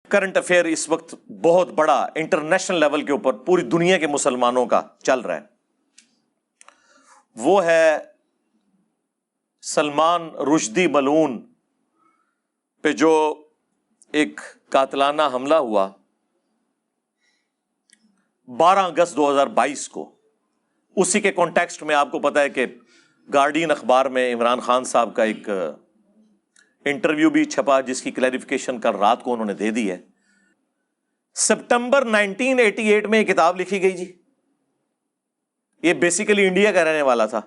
Current affair اس وقت بہت بڑا انٹرنیشنل لیول کے اوپر پوری دنیا کے مسلمانوں کا چل رہا ہے، وہ ہے سلمان رشدی ملعون پہ جو ایک قاتلانہ حملہ ہوا 12 اگست 2022 کو۔ اسی کے کانٹیکسٹ میں آپ کو پتا ہے کہ گارڈین اخبار میں عمران خان صاحب کا ایک انٹرویو بھی چھپا، جس کی کلیریفیکیشن کل رات کو انہوں نے دے دی ہے۔ سپٹمبر 1988 میں یہ کتاب لکھی گئی جی، یہ بیسیکلی انڈیا کا رہنے والا تھا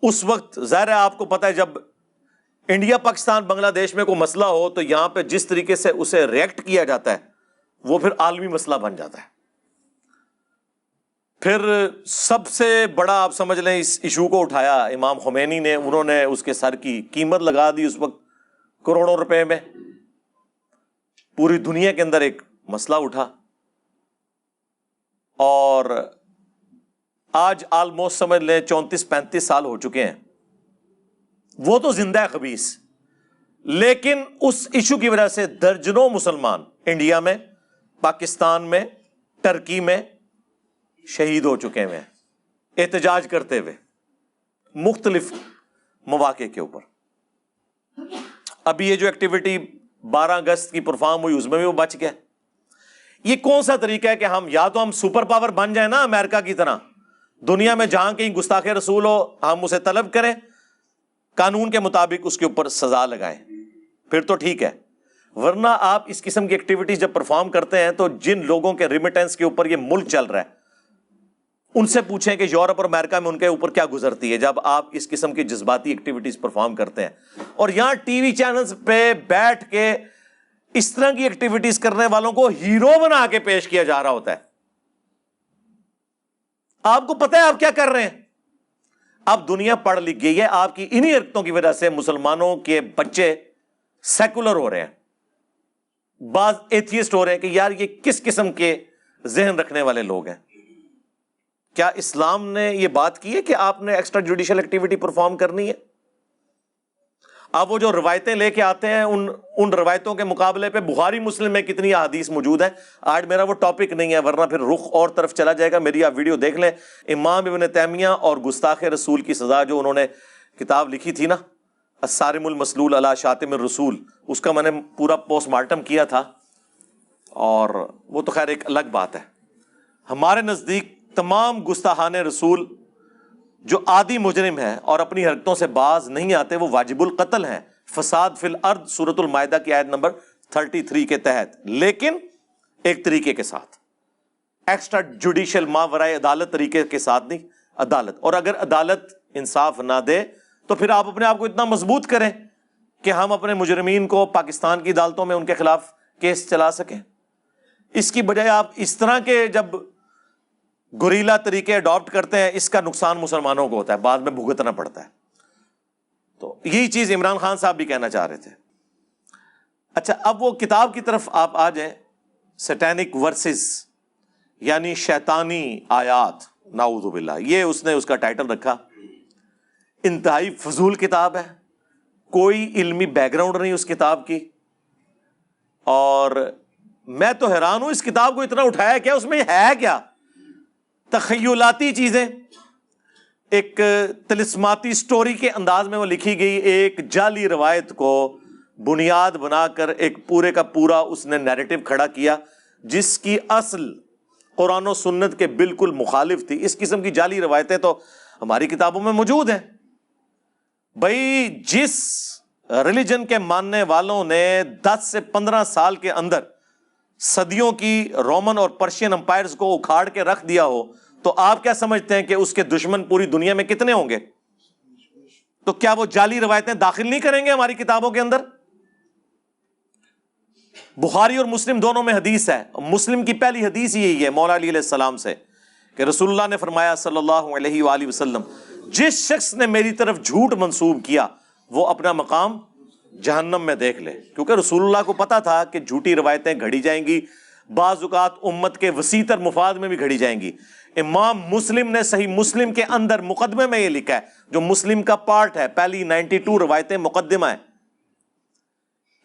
اس وقت۔ ظاہر ہے آپ کو پتا ہے جب انڈیا پاکستان بنگلہ دیش میں کوئی مسئلہ ہو تو یہاں پہ جس طریقے سے اسے ریئیکٹ کیا جاتا ہے وہ پھر عالمی مسئلہ بن جاتا ہے۔ پھر سب سے بڑا آپ سمجھ لیں اس ایشو کو اٹھایا امام خمینی نے، انہوں نے اس کے سر کی قیمت لگا دی اس وقت کروڑوں روپے میں۔ پوری دنیا کے اندر ایک مسئلہ اٹھا، اور آج آلموسٹ سمجھ لیں 34-35 سال ہو چکے ہیں۔ وہ تو زندہ ہے خبیث، لیکن اس ایشو کی وجہ سے درجنوں مسلمان انڈیا میں، پاکستان میں، ٹرکی میں شہید ہو چکے ہیں احتجاج کرتے ہوئے مختلف مواقع کے اوپر۔ ابھی یہ جو ایکٹیویٹی 12 اگست کی پرفارم ہوئی اس میں بھی وہ بچ گیا۔ یہ کون سا طریقہ ہے کہ ہم یا تو ہم سپر پاور بن جائیں نا امریکہ کی طرح، دنیا میں جہاں کہیں گستاخ رسول ہو ہم اسے طلب کریں، قانون کے مطابق اس کے اوپر سزا لگائیں، پھر تو ٹھیک ہے۔ ورنہ آپ اس قسم کی ایکٹیویٹیز جب پرفارم کرتے ہیں تو جن لوگوں کے ریمیٹنس کے اوپر یہ ملک چل رہا ہے ان سے پوچھیں کہ یورپ اور امریکہ میں ان کے اوپر کیا گزرتی ہے جب آپ اس قسم کی جذباتی ایکٹیویٹیز پرفارم کرتے ہیں۔ اور یہاں ٹی وی چینلز پہ بیٹھ کے اس طرح کی ایکٹیویٹیز کرنے والوں کو ہیرو بنا کے پیش کیا جا رہا ہوتا ہے۔ آپ کو پتہ ہے آپ کیا کر رہے ہیں؟ اب دنیا پڑھ لکھ گئی ہے، آپ کی انہی حرکتوں کی وجہ سے مسلمانوں کے بچے سیکولر ہو رہے ہیں، بعض ایتھیسٹ ہو رہے ہیں کہ یار یہ کس قسم کے ذہن رکھنے والے لوگ ہیں۔ کیا اسلام نے یہ بات کی ہے کہ آپ نے ایکسٹرا جوڈیشل ایکٹیویٹی پرفارم کرنی ہے؟ آپ وہ جو روایتیں لے کے آتے ہیں ان روایتوں کے مقابلے پہ بخاری مسلم میں کتنی احادیث موجود ہیں؟ آج میرا وہ ٹاپک نہیں ہے، ورنہ پھر رخ اور طرف چلا جائے گا۔ میری آپ ویڈیو دیکھ لیں، امام ابن تیمیہ اور گستاخ رسول کی سزا جو انہوں نے کتاب لکھی تھی نا، الصارم المسلول علی شاتم الرسول، اس کا میں نے پورا پوسٹ مارٹم کیا تھا، اور وہ تو خیر ایک الگ بات ہے۔ ہمارے نزدیک تمام گستاخان رسول جو عادی مجرم ہیں اور اپنی حرکتوں سے باز نہیں آتے وہ واجب القتل ہیں، فساد فی الارض سورۃ المائدہ کی آیت نمبر 33 کے تحت، لیکن ایک طریقے کے ساتھ، ایکسٹرا جوڈیشل ماورائے عدالت طریقے کے ساتھ نہیں، عدالت۔ اور اگر عدالت انصاف نہ دے تو پھر آپ اپنے آپ کو اتنا مضبوط کریں کہ ہم اپنے مجرمین کو پاکستان کی عدالتوں میں ان کے خلاف کیس چلا سکیں۔ اس کی بجائے آپ اس طرح کے جب گوریلا طریقے اڈاپٹ کرتے ہیں، اس کا نقصان مسلمانوں کو ہوتا ہے، بعد میں بھگتنا پڑتا ہے۔ تو یہی چیز عمران خان صاحب بھی کہنا چاہ رہے تھے۔ اچھا، اب وہ کتاب کی طرف آپ آ جائیں، سیٹینک ورسز یعنی شیطانی آیات، نعوذ باللہ، یہ اس نے اس کا ٹائٹل رکھا۔ انتہائی فضول کتاب ہے، کوئی علمی بیک گراؤنڈ نہیں اس کتاب کی، اور میں تو حیران ہوں اس کتاب کو اتنا اٹھایا کیا، اس میں ہے کیا؟ تخیلاتی چیزیں، ایک طلسماتی سٹوری کے انداز میں وہ لکھی گئی، ایک جعلی روایت کو بنیاد بنا کر ایک پورے کا پورا اس نے نیریٹو کھڑا کیا جس کی اصل قرآن و سنت کے بالکل مخالف تھی۔ اس قسم کی جعلی روایتیں تو ہماری کتابوں میں موجود ہیں۔ بھائی جس ریلیجن کے ماننے والوں نے 10 سے 15 سال کے اندر صدیوں کی رومن اور پرشین امپائرز کو اکھاڑ کے رکھ دیا ہو، تو آپ کیا سمجھتے ہیں کہ اس کے دشمن پوری دنیا میں کتنے ہوں گے؟ تو کیا وہ جعلی روایتیں داخل نہیں کریں گے ہماری کتابوں کے اندر؟ بخاری اور مسلم دونوں میں حدیث ہے، مسلم کی پہلی حدیث یہی ہے مولا علی علیہ السلام سے کہ رسول اللہ نے فرمایا صلی اللہ علیہ وآلہ وسلم، جس شخص نے میری طرف جھوٹ منسوب کیا وہ اپنا مقام جہنم میں دیکھ لے۔ کیونکہ رسول اللہ کو پتا تھا کہ جھوٹی روایتیں گھڑی جائیں گی، بعض اوقات امت کے وسیع تر مفاد میں بھی گھڑی جائیں گی۔ امام مسلم نے صحیح مسلم کے اندر مقدمے میں یہ لکھا ہے، جو مسلم کا پارٹ ہے، پہلی 92 روایتیں مقدمہ ہے،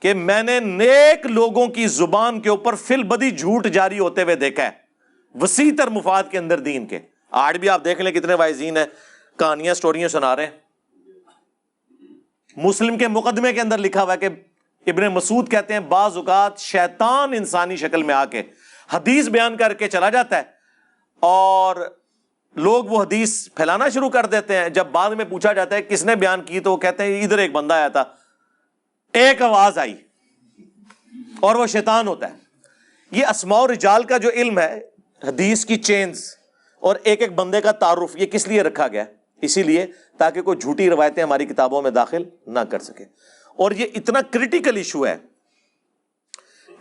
کہ میں نے نیک لوگوں کی زبان کے اوپر فی البدی جھوٹ جاری ہوتے ہوئے دیکھا ہے، وسیع تر مفاد کے اندر دین کے۔ آج بھی آپ دیکھ لیں کتنے واعظین ہیں کہانیاں سٹوریاں سنا رہے ہیں۔ مسلم کے مقدمے کے اندر لکھا ہوا ہے کہ ابن مسعود کہتے ہیں بعض اوقات شیطان انسانی شکل میں آ کے حدیث بیان کر کے چلا جاتا ہے اور لوگ وہ حدیث پھیلانا شروع کر دیتے ہیں۔ جب بعد میں پوچھا جاتا ہے کس نے بیان کی تو وہ کہتے ہیں ادھر ایک بندہ آیا تھا، ایک آواز آئی اور وہ شیطان ہوتا ہے۔ یہ اسماء و رجال کا جو علم ہے، حدیث کی چینز اور ایک ایک بندے کا تعارف، یہ کس لیے رکھا گیا؟ اسی لیے تاکہ کوئی جھوٹی روایتیں ہماری کتابوں میں داخل نہ کر سکے۔ اور یہ اتنا کریٹیکل ایشو ہے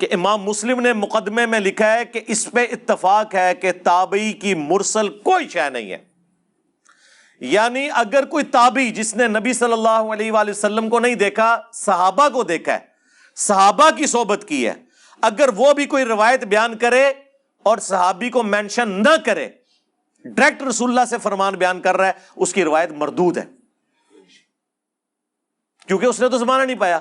کہ امام مسلم نے مقدمے میں لکھا ہے کہ اس پہ اتفاق ہے کہ تابعی کی مرسل کوئی شے نہیں ہے۔ یعنی اگر کوئی تابعی جس نے نبی صلی اللہ علیہ وآلہ وسلم کو نہیں دیکھا، صحابہ کو دیکھا ہے، صحابہ کی صحبت کی ہے، اگر وہ بھی کوئی روایت بیان کرے اور صحابی کو مینشن نہ کرے، ڈائریکٹ رسول اللہ سے فرمان بیان کر رہا ہے، اس کی روایت مردود ہے، کیونکہ اس نے تو زمانہ نہیں پایا۔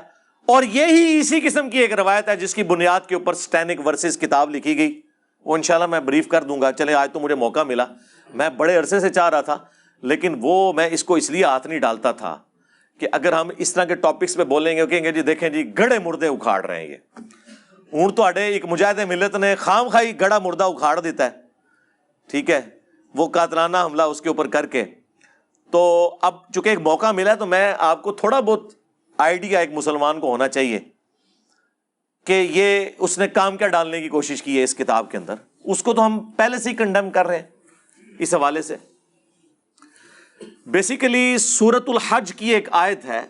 اور یہی اسی قسم کی ایک روایت ہے جس کی بنیاد کے اوپر سٹینک ورسز کتاب لکھی گئی، وہ انشاءاللہ میں بریف کر دوں گا۔ چلے آج تو مجھے موقع ملا، میں بڑے عرصے سے چاہ رہا تھا، لیکن وہ میں اس کو اس لیے ہاتھ نہیں ڈالتا تھا کہ اگر ہم اس طرح کے ٹاپکس پہ بولیں گے، کہیں گے جی دیکھیں جی گڑے مردے اکھاڑ رہے ہیں، یہ ہوں تو ایک مجاہد ملت نے خام خائی گڑا مردہ اکھاڑ دیتا ہے، ٹھیک ہے، وہ قاتلانہ حملہ اس کے اوپر کر کے۔ تو اب چونکہ ایک موقع ملا ہے تو میں آپ کو تھوڑا بہت آئیڈیا ایک مسلمان کو ہونا چاہیے کہ یہ اس نے کام کیا ڈالنے کی کوشش کی ہے اس کتاب کے اندر، اس کو تو ہم پہلے سے ہی کنڈیم کر رہے ہیں اس حوالے سے۔ بیسیکلی سورۃ الحج کی ایک آیت ہے،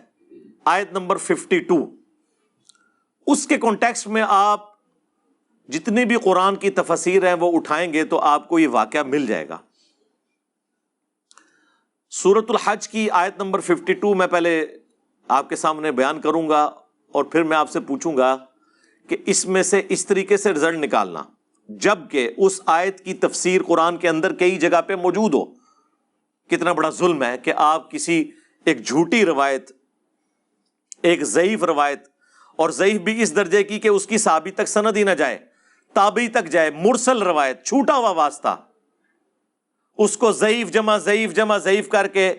آیت نمبر 52، اس کے کانٹیکسٹ میں آپ جتنی بھی قرآن کی تفاسیر ہیں وہ اٹھائیں گے تو آپ کو یہ واقعہ مل جائے گا۔ سورۃ الحج کی آیت نمبر 52 میں پہلے آپ کے سامنے بیان کروں گا اور پھر میں آپ سے پوچھوں گا کہ اس میں سے اس طریقے سے رزلٹ نکالنا، جبکہ اس آیت کی تفسیر قرآن کے اندر کئی جگہ پہ موجود ہو۔ کتنا بڑا ظلم ہے کہ آپ کسی ایک جھوٹی روایت، ایک ضعیف روایت، اور ضعیف بھی اس درجے کی کہ اس کی صحابی تک سند ہی نہ جائے، تابعی تک جائے، مرسل روایت، چھوٹا ہوا واسطہ، اس کو ضعیف جمع ضعیف جمع ضعیف کر کے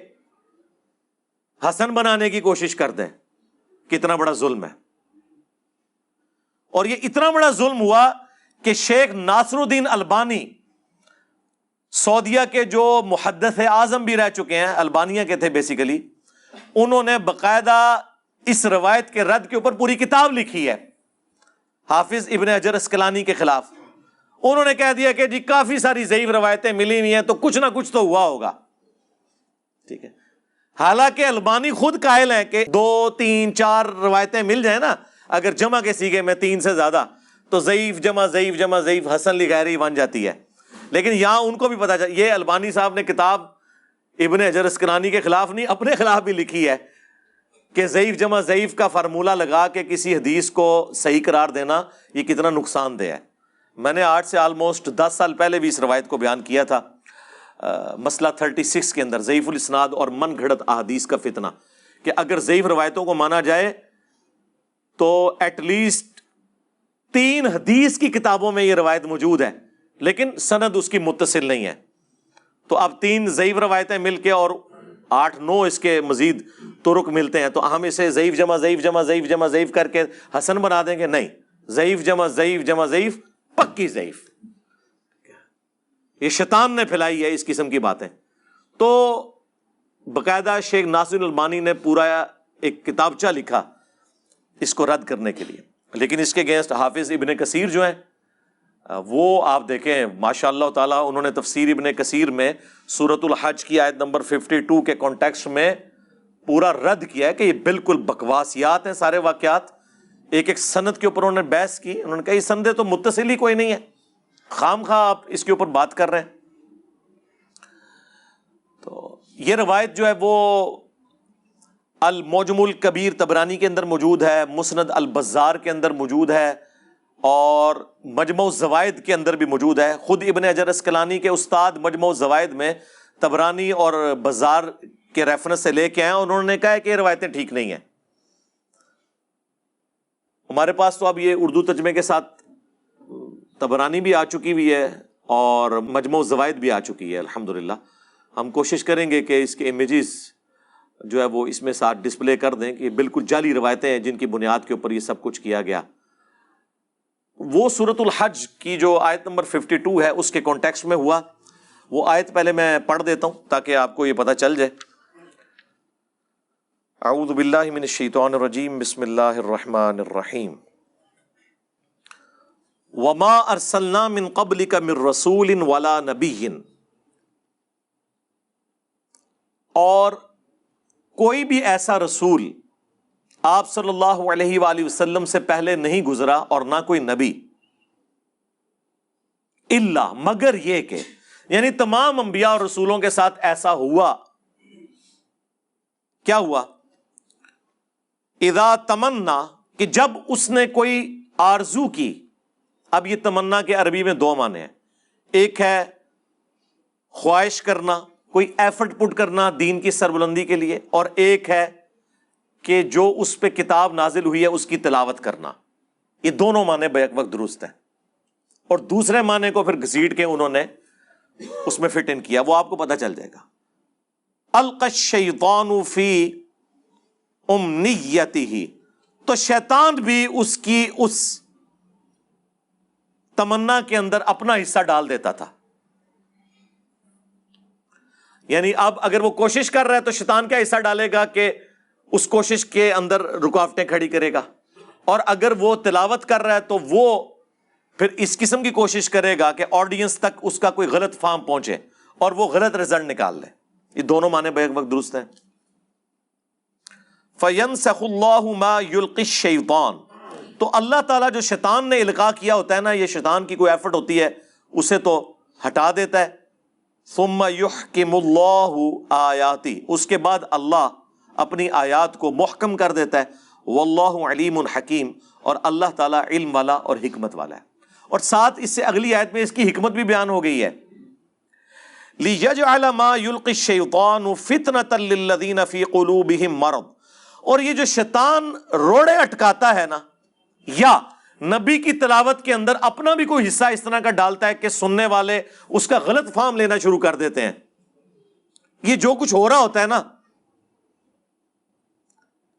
حسن بنانے کی کوشش کر دیں۔ کتنا بڑا ظلم ہے۔ اور یہ اتنا بڑا ظلم ہوا کہ شیخ ناصر الدین البانی، سعودیہ کے جو محدث اعظم بھی رہ چکے ہیں، البانیہ کے تھے بیسیکلی، انہوں نے باقاعدہ اس روایت کے رد کے اوپر پوری کتاب لکھی ہے، حافظ ابن حجر اسقلانی کے خلاف۔ انہوں نے کہہ دیا کہ جی کافی ساری ضعیف روایتیں ملی ہوئی ہیں تو کچھ نہ کچھ تو ہوا ہوگا، ٹھیک ہے۔ حالانکہ البانی خود قائل ہیں کہ 2 3 4 روایتیں مل جائیں نا، اگر جمع کے سیغے میں 3 سے زیادہ، تو ضعیف جمع ضعیف جمع ضعیف حسن لغیری بن جاتی ہے۔ لیکن یہاں ان کو بھی پتا چلا، یہ البانی صاحب نے کتاب ابن حجر اسقلانی کے خلاف نہیں، اپنے خلاف بھی لکھی ہے کہ ضعیف جمع ضعیف کا فارمولہ لگا کے کسی حدیث کو صحیح قرار دینا یہ کتنا نقصان دہ ہے۔ میں نے آج سے آلموسٹ 10 سال پہلے بھی اس روایت کو بیان کیا تھا، مسئلہ 36 کے اندر، ضعیف الاسناد اور من گھڑت احادیث کا فتنہ، کہ اگر ضعیف روایتوں کو مانا جائے تو ایٹ لیسٹ 3 حدیث کی کتابوں میں یہ روایت موجود ہے لیکن سند اس کی متصل نہیں ہے۔ تو اب 3 ضعیف روایتیں مل کے اور 8 9 اس کے مزید طرق ملتے ہیں، تو ہم اسے ضعیف جمع ضعیف جمع ضعیف جمع ضعیف کر کے حسن بنا دیں گے؟ نہیں، ضعیف جمع ضعیف جمع ضعیف پکی ضعیف۔ یہ شیطان نے پھیلائی ہے اس قسم کی باتیں۔ تو باقاعدہ شیخ ناصر البانی نے پورا ایک کتابچہ لکھا اس کو رد کرنے کے لیے، لیکن اس کے اگینسٹ حافظ ابن کثیر جو ہیں وہ آپ دیکھیں ماشاء اللہ تعالیٰ، انہوں نے تفسیر ابن کثیر میں سورۃ الحج کی آیت نمبر 52 کے کانٹیکسٹ میں پورا رد کیا ہے کہ یہ بالکل بکواسیات ہیں سارے واقعات۔ ایک ایک سند کے اوپر انہوں نے بحث کی، انہوں نے کہا یہ سندیں تو متصل ہی کوئی نہیں ہے، خام خواہ آپ اس کے اوپر بات کر رہے ہیں۔ تو یہ روایت جو ہے وہ المعجم الکبیر طبرانی کے اندر موجود ہے، مسند البزار کے اندر موجود ہے، اور مجمع الزوائد کے اندر بھی موجود ہے۔ خود ابن حجر اسقلانی کے استاد مجمع الزوائد میں طبرانی اور بزار کے ریفرنس سے لے کے آئے، انہوں نے کہا ہے کہ یہ روایتیں ٹھیک نہیں ہیں۔ ہمارے پاس تو اب یہ اردو ترجمے کے ساتھ طبرانی بھی آ چکی ہوئی ہے اور مجموع الزوائد بھی آ چکی ہے الحمدللہ. ہم کوشش کریں گے کہ اس کے امیجز جو ہے وہ اس میں ساتھ ڈسپلے کر دیں کہ بالکل جعلی روایتیں ہیں جن کی بنیاد کے اوپر یہ سب کچھ کیا گیا. وہ سورۃ الحج کی جو آیت نمبر 52 ہے اس کے کانٹیکسٹ میں ہوا. وہ آیت پہلے میں پڑھ دیتا ہوں تاکہ آپ کو یہ پتہ چل جائے. اعوذ باللہ من الشیطان الرجیم بسم اللہ الرحمن الرحیم. وما ارسلنا من قبلک من رسول ولا نبی، اور کوئی بھی ایسا رسول آپ صلی اللہ علیہ وآلہ وسلم سے پہلے نہیں گزرا اور نہ کوئی نبی، الا مگر یہ کہ، یعنی تمام انبیاء اور رسولوں کے ساتھ ایسا ہوا. کیا ہوا؟ اذا تمنا، کہ جب اس نے کوئی آرزو کی. اب یہ تمنا کے عربی میں دو معنی ہیں. ایک ہے خواہش کرنا، کوئی ایفرٹ پٹ کرنا دین کی سربلندی کے لیے، اور ایک ہے کہ جو اس پہ کتاب نازل ہوئی ہے اس کی تلاوت کرنا. یہ دونوں معنی بیک وقت درست ہیں، اور دوسرے معنی کو پھر گھسیٹ کے انہوں نے اس میں فٹ ان کیا. وہ آپ کو پتہ چل جائے گا. القى الشیطان فی امنیتہ، تو شیطان بھی اس کی اس تمنا کے اندر اپنا حصہ ڈال دیتا تھا. یعنی اب اگر وہ کوشش کر رہا ہے تو شیطان کیا حصہ ڈالے گا کہ اس کوشش کے اندر رکاوٹیں کھڑی کرے گا، اور اگر وہ تلاوت کر رہا ہے تو وہ پھر اس قسم کی کوشش کرے گا کہ آڈینس تک اس کا کوئی غلط فہم پہنچے اور وہ غلط رزلٹ نکال لے. یہ دونوں معنی بیک وقت درست ہیں. فَيَنْسَخُ اللَّهُ مَا يُلْقِي الشَّيْطَانُ، تو اللہ تعالیٰ جو شیطان نے القاء کیا ہوتا ہے نا، یہ شیطان کی کوئی ایفرٹ ہوتی ہے، اسے تو ہٹا دیتا ہے. ثُمَّ يُحْكِمُ اللَّهُ آیَاتِهِ، اس کے بعد اللہ اپنی آیات کو محکم کر دیتا ہے. وَاللَّهُ عَلِيمٌ حَكِيمٌ، اور اللہ تعالیٰ علم والا اور حکمت والا ہے. اور ساتھ اس سے اگلی آیت میں اس کی حکمت بھی بیان ہو گئی ہے. لِيَجْعَلَ مَا يُلْقِي الشَّيْطَانُ فِتْنَةً لِلَّذِينَ فِي قُلُوبِهِم مَرَضٌ، اور یہ جو شیطان روڑے اٹکاتا ہے نا، یا نبی کی تلاوت کے اندر اپنا بھی کوئی حصہ اس طرح کا ڈالتا ہے کہ سننے والے اس کا غلط فہم لینا شروع کر دیتے ہیں. یہ جو کچھ ہو رہا ہوتا ہے نا،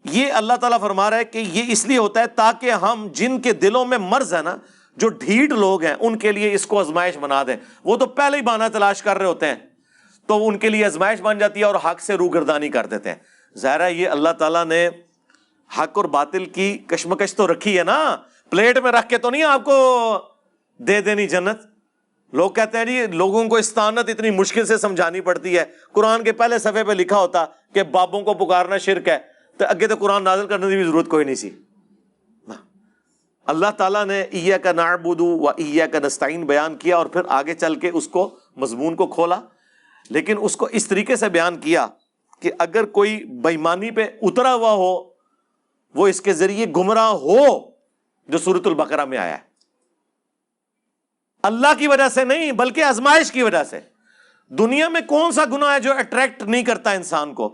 یہ اللہ تعالیٰ فرما رہا ہے کہ یہ اس لیے ہوتا ہے تاکہ ہم جن کے دلوں میں مرض ہے نا، جو ڈھیٹ لوگ ہیں، ان کے لیے اس کو آزمائش بنا دیں. وہ تو پہلے ہی بہانہ تلاش کر رہے ہوتے ہیں، تو ان کے لیے آزمائش بن جاتی ہے اور حق سے روگردانی کر دیتے ہیں. ظاہر ہے یہ اللہ تعالیٰ نے حق اور باطل کی کشمکش تو رکھی ہے نا، پلیٹ میں رکھ کے تو نہیں آپ کو دے دینی جنت. لوگ کہتے ہیں جی لوگوں کو استعانت اتنی مشکل سے سمجھانی پڑتی ہے. قرآن کے پہلے صفحے پہ لکھا ہوتا کہ بابوں کو پکارنا شرک ہے، تو اگے تو قرآن نازل کرنے کی بھی ضرورت کوئی نہیں سی. اللہ تعالیٰ نے ایاک نعبد و ایاک نستعین بیان کیا اور پھر آگے چل کے اس کو مضمون کو کھولا، لیکن اس کو اس طریقے سے بیان کیا کہ اگر کوئی بےایمانی پہ اترا ہوا ہو وہ اس کے ذریعے گمراہ ہو، جو سورۃ البقرہ میں آیا ہے. اللہ کی وجہ سے نہیں بلکہ آزمائش کی وجہ سے. دنیا میں کون سا گناہ ہے جو اٹریکٹ نہیں کرتا انسان کو؟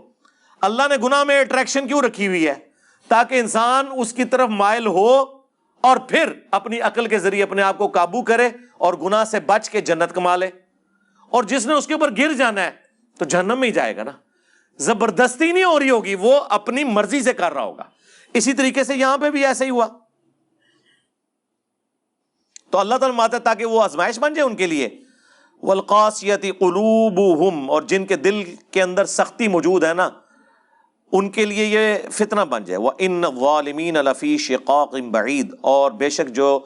اللہ نے گناہ میں اٹریکشن کیوں رکھی ہوئی ہے؟ تاکہ انسان اس کی طرف مائل ہو اور پھر اپنی عقل کے ذریعے اپنے آپ کو قابو کرے اور گناہ سے بچ کے جنت کما لے. اور جس نے اس کے اوپر گر جانا ہے تو جہنم میں ہی جائے گا نا. زبردستی نہیں ہو رہی ہوگی، وہ اپنی مرضی سے کر رہا ہوگا. اسی طریقے سے یہاں پہ بھی ایسا ہی ہوا. تو اللہ تعالیٰ ماتا تاکہ وہ آزمائش بن جائے ان کے لیے. والقاسیۃ قلوبہم، اور جن کے دل کے اندر سختی موجود ہے نا، ان کے لیے یہ فتنہ بن جائے. وَإِنَّ الظَّالِمِينَ لَفِي شِقَاقٍ بَعِيدٍ، اور بے شک جو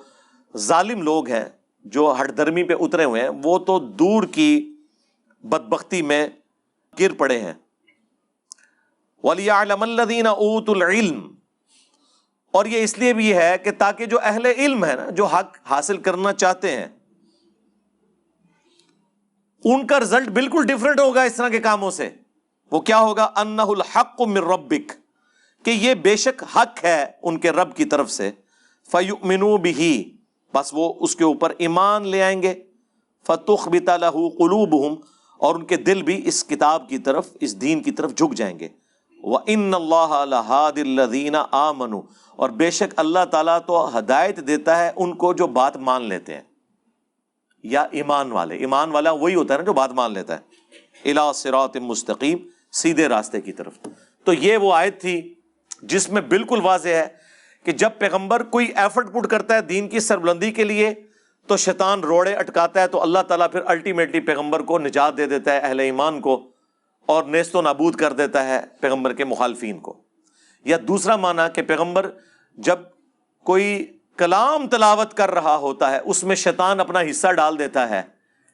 ظالم لوگ ہیں، جو ہٹ درمی پہ اترے ہوئے ہیں، وہ تو دور کی بدبختی میں گر پڑے ہیں. وَلِيَعْلَمَ الَّذِينَ أُوتُوا الْعِلْمَ، اور یہ اس لیے بھی ہے کہ تاکہ جو اہل علم ہے نا، جو حق حاصل کرنا چاہتے ہیں، ان کا رزلٹ بالکل ڈیفرنٹ ہوگا اس طرح کے کاموں سے. وہ کیا ہوگا؟ انہ الحق من ربک، کہ یہ بے شک حق ہے ان کے رب کی طرف سے. فیؤمنوا بہ، بس وہ اس کے اوپر ایمان لے آئیں گے. فتخبت لہ قلوبہم، اور ان کے دل بھی اس کتاب کی طرف، اس دین کی طرف جھک جائیں گے. وَإِنَّ اللَّهَ لَهَادِ الَّذِينَ آمَنُوا، اور بے شک اللہ تعالیٰ تو ہدایت دیتا ہے ان کو جو بات مان لیتے ہیں، یا ایمان والے، ایمان والا وہی ہوتا ہے نا جو بات مان لیتا ہے، اِلَىٰ صِرَاطٍ مستقیم، سیدھے راستے کی طرف۔ تو یہ وہ آیت تھی جس میں بالکل واضح ہے کہ جب پیغمبر کوئی ایفرٹ پٹ کرتا ہے دین کی سربلندی کے لیے تو شیطان روڑے اٹکاتا ہے، تو اللہ تعالیٰ پھر الٹیمیٹلی پیغمبر کو نجات دے دیتا ہے، اہل ایمان کو، اور نیست و نابود کر دیتا ہے پیغمبر کے مخالفین کو۔ یا دوسرا معنی کہ پیغمبر جب کوئی کلام تلاوت کر رہا ہوتا ہے اس میں شیطان اپنا حصہ ڈال دیتا ہے،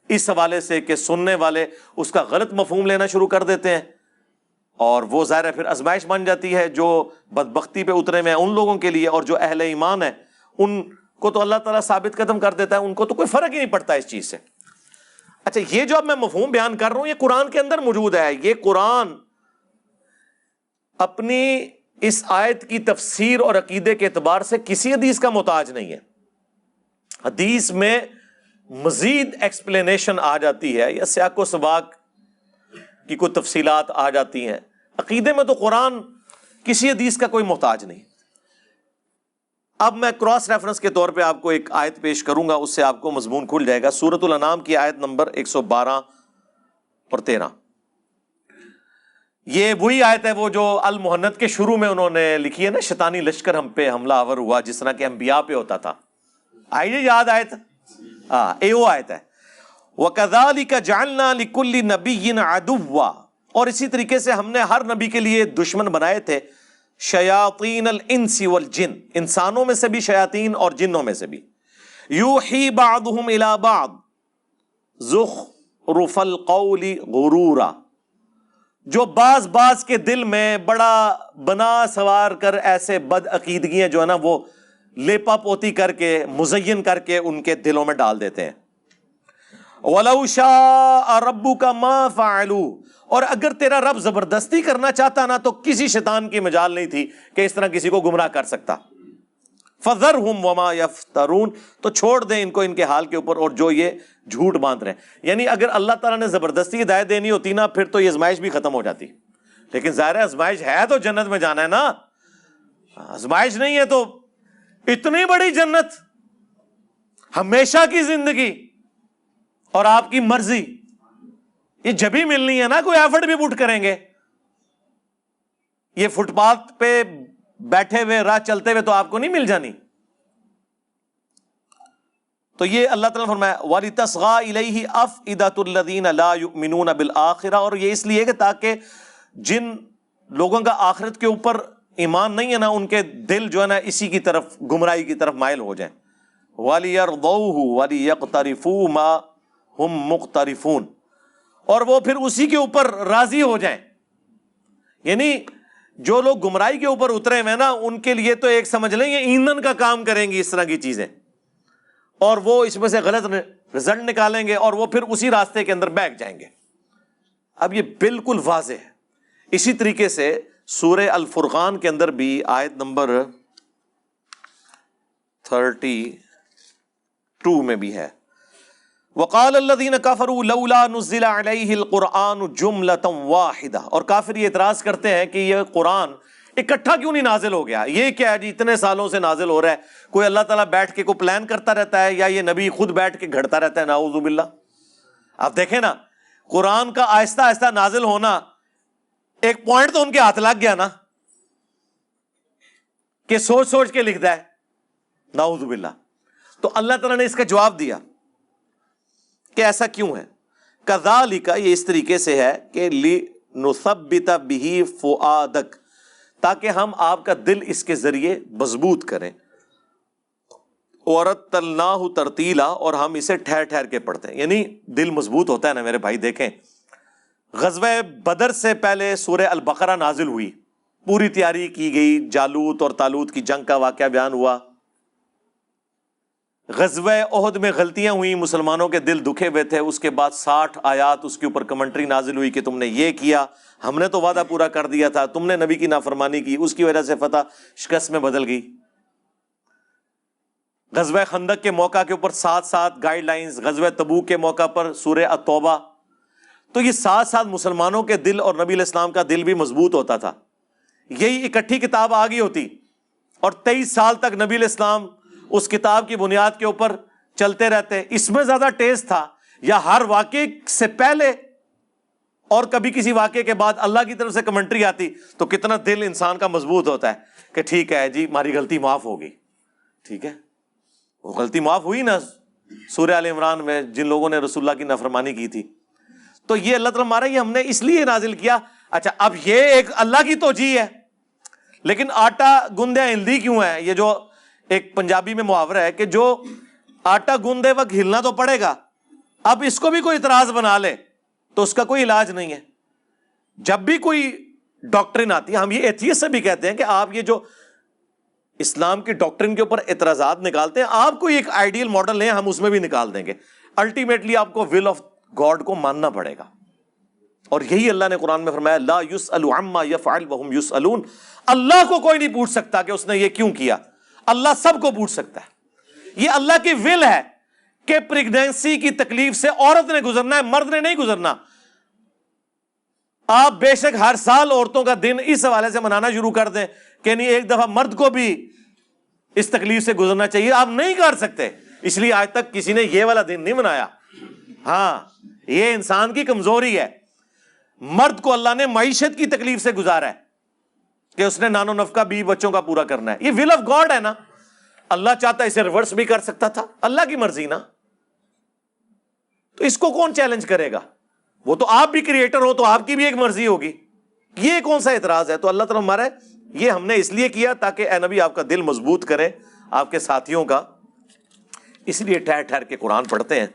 اس حوالے سے کہ سننے والے اس کا غلط مفہوم لینا شروع کر دیتے ہیں، اور وہ ظاہر ہے پھر آزمائش بن جاتی ہے جو بدبختی پہ اترے ہوئے ہیں ان لوگوں کے لیے، اور جو اہل ایمان ہیں ان کو تو اللہ تعالیٰ ثابت قدم کر دیتا ہے، ان کو تو کوئی فرق ہی نہیں پڑتا اس چیز سے۔ اچھا، یہ جو اب میں مفہوم بیان کر رہا ہوں یہ قرآن کے اندر موجود ہے، یہ قرآن اپنی اس آیت کی تفسیر اور عقیدے کے اعتبار سے کسی حدیث کا محتاج نہیں ہے۔ حدیث میں مزید ایکسپلینیشن آ جاتی ہے یا سیاق و سباق کی کوئی تفصیلات آ جاتی ہیں، عقیدے میں تو قرآن کسی حدیث کا کوئی محتاج نہیں۔ اب میں کراس ریفرنس کے طور پہ آپ کو ایک آیت پیش کروں گا، اس سے آپ کو مضمون کھل جائے گا۔ سورۃ الانعام کی آیت نمبر 112 اور 13، یہ وہی آیت ہے وہ جو المحنت کے شروع میں انہوں نے لکھی ہے نا، شیطانی لشکر ہم پہ حملہ آور ہوا جس طرح کہ انبیاء پہ ہوتا تھا۔ آئیے یاد آیت، اے وہ آیت ہے، وَكَذَلِكَ جَعَلْنَا لِكُلِّ نَبِيٍّ عَدُوًّا، اور اسی طریقے سے ہم نے ہر نبی کے لیے دشمن بنائے تھے، شیاطین الانس والجن، انسانوں میں سے بھی شیاطین اور جنوں میں سے بھی، یوحی بعضهم الی بعض زخرف القول غرورا، جو بعض کے دل میں بڑا بنا سوار کر ایسے بد عقیدگیاں جو ہے نا وہ لیپا پوتی کر کے مزین کر کے ان کے دلوں میں ڈال دیتے ہیں۔ وَلَوْ شَاءَ رَبُّكَ مَا فَعَلُوا، اور اگر تیرا رب زبردستی کرنا چاہتا نا تو کسی شیطان کی مجال نہیں تھی کہ اس طرح کسی کو گمراہ کر سکتا۔ فَذَرْهُمْ وَمَا يَفْتَرُونَ، تو چھوڑ دیں ان کو ان کے حال کے اوپر اور جو یہ جھوٹ باندھ رہے ہیں۔ یعنی اگر اللہ تعالیٰ نے زبردستی ہدایت دینی ہوتی نا پھر تو یہ آزمائش بھی ختم ہو جاتی، لیکن ظاہر ہے آزمائش ہے تو جنت میں جانا ہے نا، آزمائش نہیں ہے تو اتنی بڑی جنت، ہمیشہ کی زندگی اور آپ کی مرضی، یہ جبھی ملنی ہے نا، کوئی ایفرٹ بھی پٹ کریں گے۔ یہ فٹ پاتھ پہ بیٹھے ہوئے راہ چلتے ہوئے تو آپ کو نہیں مل جانی۔ تو یہ اللہ تعالیٰ نے فرمایا وَلِتَصْغَىٰ إِلَيْهِ أَفْئِدَةُ الَّذِينَ لَا يُؤْمِنُونَ بِالْآخِرَةِ، اور یہ اس لیے کہ تاکہ جن لوگوں کا آخرت کے اوپر ایمان نہیں ہے نا ان کے دل جو ہے نا اسی کی طرف، گمراہی کی طرف مائل ہو جائیں۔ وَلِيَرْضَوْهُ وَلِيَقْتَرِفُوا مَا هُمْ مُقْتَرِفُونَ، اور وہ پھر اسی کے اوپر راضی ہو جائیں۔ یعنی جو لوگ گمراہی کے اوپر اترے ہوئے نا ان کے لیے تو ایک سمجھ لیں یہ ایندھن کا کام کریں گی اس طرح کی چیزیں، اور وہ اس میں سے غلط رزلٹ نکالیں گے اور وہ پھر اسی راستے کے اندر بیٹھ جائیں گے۔ اب یہ بالکل واضح ہے۔ اسی طریقے سے سورہ الفرقان کے اندر بھی آیت نمبر 32 میں بھی ہے، وَقَالَ الَّذِينَ كَفَرُوا لَوْلَا نُزِّلَ عَلَيْهِ الْقُرْآنُ جُمْلَةً وَاحِدَةً، اور کافر یہ اعتراض کرتے ہیں کہ یہ قرآن اکٹھا کیوں نہیں نازل ہو گیا، یہ کیا ہے جی اتنے سالوں سے نازل ہو رہا ہے، کوئی اللہ تعالیٰ بیٹھ کے کوئی پلان کرتا رہتا ہے یا یہ نبی خود بیٹھ کے گھڑتا رہتا ہے، نعوذ باللہ۔ آپ دیکھیں نا قرآن کا آہستہ آہستہ نازل ہونا، ایک پوائنٹ تو ان کے ہاتھ لگ گیا نا کہ سوچ سوچ کے لکھتا ہے، نعوذ باللہ۔ تو اللہ تعالیٰ نے اس کا جواب دیا کہ ایسا کیوں ہے، کذالک، یہ اس طریقے سے ہے کہ لنثبت بہ فؤادک، تاکہ ہم آپ کا دل اس کے ذریعے مضبوط کریں، ورتلناہ ترتیلا، اور ہم اسے ٹھہر ٹھہر کے پڑھتے ہیں۔ یعنی دل مضبوط ہوتا ہے نا میرے بھائی، دیکھیں غزوہ بدر سے پہلے سورہ البقرہ نازل ہوئی، پوری تیاری کی گئی، جالوت اور طالوت کی جنگ کا واقعہ بیان ہوا، غزوہ احد میں غلطیاں ہوئی، مسلمانوں کے دل دکھے ہوئے تھے، اس کے بعد 60 آیات اس کے اوپر کمنٹری نازل ہوئی کہ تم نے یہ کیا، ہم نے تو وعدہ پورا کر دیا تھا، تم نے نبی کی نافرمانی کی، اس کی وجہ سے فتح شکست میں بدل گئی۔ غزوہ خندق کے موقع کے اوپر 7 گائیڈ لائنز، غزوہ تبوک کے موقع پر سورہ التوبہ۔ تو یہ 7 منسلمانوں کے دل اور نبی علیہ السلام کا دل بھی مضبوط ہوتا تھا، یہی اکٹھی کتاب آ گئی ہوتی اور 23 سال تک نبی علیہ السلام اس کتاب کی بنیاد کے اوپر چلتے رہتے، اس میں زیادہ ٹیسٹ تھا یا ہر واقعے سے پہلے اور کبھی کسی واقعے کے بعد اللہ کی طرف سے کمنٹری آتی تو کتنا دل انسان کا مضبوط ہوتا ہے کہ ٹھیک ہے جی ہماری غلطی معاف ہوگی. ٹھیک ہے، وہ غلطی معاف ہوئی نا سورہ آل عمران میں جن لوگوں نے رسول اللہ کی نافرمانی کی تھی. تو یہ اللہ تعالیٰ ہمارا یہ ہم نے اس لیے نازل کیا. اچھا اب یہ ایک اللہ کی توجیہ ہے، لیکن آٹا گوندے ہلدی کیوں ہے؟ یہ جو ایک پنجابی میں محاورہ ہے کہ جو آٹا گوندے وقت ہلنا تو پڑے گا، اب اس کو بھی کوئی اعتراض بنا لے تو اس کا کوئی علاج نہیں ہے. جب بھی کوئی ڈاکٹرن آتی ہے، ہم یہ ایتھیسٹ سے بھی کہتے ہیں کہ آپ یہ جو اسلام کی ڈاکٹرن کے اوپر اعتراضات نکالتے ہیں، آپ کوئی ایک آئیڈیل ماڈل لیں، ہم اس میں بھی نکال دیں گے. الٹیمیٹلی آپ کو ول آف گاڈ کو ماننا پڑے گا، اور یہی اللہ نے قرآن میں فرمایا لا یسأل عما یفعل وہم یسألون. اللہ کو کوئی نہیں پوچھ سکتا کہ اس نے یہ کیوں کیا، اللہ سب کو پوچھ سکتا ہے. یہ اللہ کی ول ہے کہ پریگنینسی کی تکلیف سے عورت نے گزرنا ہے، مرد نے نہیں گزرنا. آپ بے شک ہر سال عورتوں کا دن اس حوالے سے منانا شروع کر دیں کہ نہیں ایک دفعہ مرد کو بھی اس تکلیف سے گزرنا چاہیے، آپ نہیں کر سکتے. اس لیے آج تک کسی نے یہ والا دن نہیں منایا. ہاں یہ انسان کی کمزوری ہے. مرد کو اللہ نے معیشت کی تکلیف سے گزارا ہے کہ اس نے نان و نفقہ بیوی بچوں کا پورا کرنا ہے. یہ ول آف گاڈ ہے نا. اللہ چاہتا اسے ریورس بھی کر سکتا تھا، اللہ کی مرضی نا. تو اس کو کون چیلنج کرے گا؟ وہ تو آپ بھی کریٹر ہو تو آپ کی بھی ایک مرضی ہوگی. یہ کون سا اعتراض ہے؟ تو اللہ تعالیٰ ہمارا یہ ہم نے اس لیے کیا تاکہ اے نبی آپ کا دل مضبوط کرے، آپ کے ساتھیوں کا. اس لیے ٹھہر ٹھہر کے قرآن پڑھتے ہیں.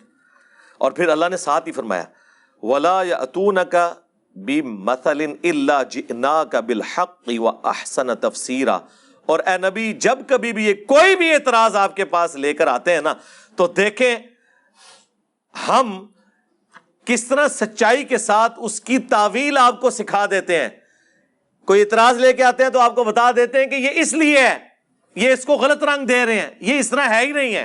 اور پھر اللہ نے ساتھ ہی فرمایا وَلَا يَأْتُونَكَ بِمَثَلٍ إِلَّا جِئْنَاكَ بِالْحَقِّ وَأَحْسَنَ تَفْسِيرًا. اور اے نبی جب کبھی بھی کوئی بھی اعتراض آپ کے پاس لے کر آتے ہیں نا تو دیکھیں ہم کس طرح سچائی کے ساتھ اس کی تعویل آپ کو سکھا دیتے ہیں. کوئی اعتراض لے کے آتے ہیں تو آپ کو بتا دیتے ہیں کہ یہ اس لیے ہے، یہ اس کو غلط رنگ دے رہے ہیں، یہ اس طرح ہے ہی نہیں ہے.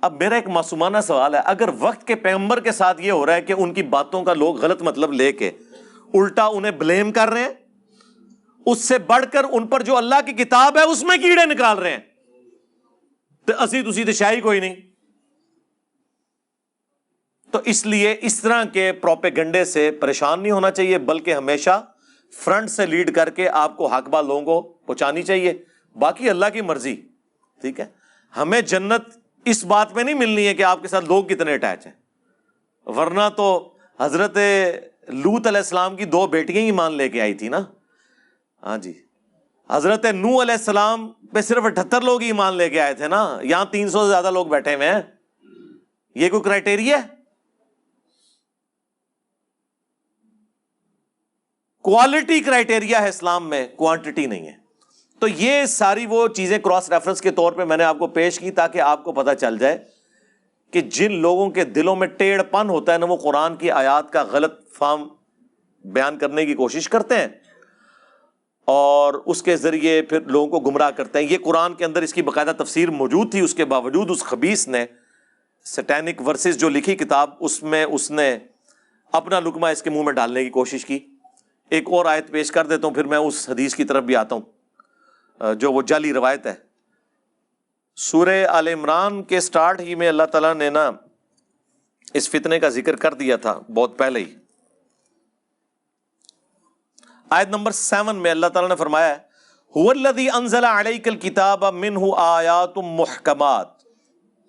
اب میرا ایک معصومانہ سوال ہے، اگر وقت کے پیغمبر کے ساتھ یہ ہو رہا ہے کہ ان کی باتوں کا لوگ غلط مطلب لے کے الٹا انہیں بلیم کر رہے ہیں، اس سے بڑھ کر ان پر جو اللہ کی کتاب ہے اس میں کیڑے نکال رہے ہیں، تو اسی تسی تو شاہی کوئی نہیں. تو اس لیے اس طرح کے پروپیگنڈے سے پریشان نہیں ہونا چاہیے، بلکہ ہمیشہ فرنٹ سے لیڈ کر کے آپ کو حق بات لوگوں کو پہنچانی چاہیے. باقی اللہ کی مرضی. ٹھیک ہے، ہمیں جنت اس بات میں نہیں ملنی ہے کہ آپ کے ساتھ لوگ کتنے اٹیچ ہیں، ورنہ تو حضرت لوط علیہ السلام کی 2 بیٹیاں ہی مان لے کے آئی تھی نا. ہاں جی، حضرت نوح علیہ السلام پہ صرف 78 لوگ ہی ایمان لے کے آئے تھے نا، یہاں 300 سے زیادہ لوگ بیٹھے ہوئے ہیں. یہ کوئی کرائٹیریا ہے؟ کوالٹی کرائٹیریا ہے اسلام میں، کوانٹٹی نہیں ہے. تو یہ ساری وہ چیزیں کراس ریفرنس کے طور پہ میں نے آپ کو پیش کی تاکہ آپ کو پتہ چل جائے کہ جن لوگوں کے دلوں میں ٹیڑھ پن ہوتا ہے نا، وہ قرآن کی آیات کا غلط فہم بیان کرنے کی کوشش کرتے ہیں اور اس کے ذریعے پھر لوگوں کو گمراہ کرتے ہیں. یہ قرآن کے اندر اس کی باقاعدہ تفسیر موجود تھی، اس کے باوجود اس خبیث نے سیٹینک ورسز جو لکھی کتاب اس میں اس نے اپنا لقمہ اس کے منہ میں ڈالنے کی کوشش کی. ایک اور آیت پیش کر دیتا ہوں پھر میں اس حدیث کی طرف بھی آتا ہوں جو وہ جعلی روایت ہے. سورہ آل عمران کے سٹارٹ ہی میں اللہ تعالیٰ نے نا اس فتنے کا ذکر کر دیا تھا بہت پہلے ہی. آیت نمبر 7 میں اللہ تعالیٰ نے فرمایا ہے هُوَ الَّذِي أَنزَلَ عَلَيْكَ الْكِتَابَ مِنْهُ آيَاتٌ مُحْكَمَاتٌ.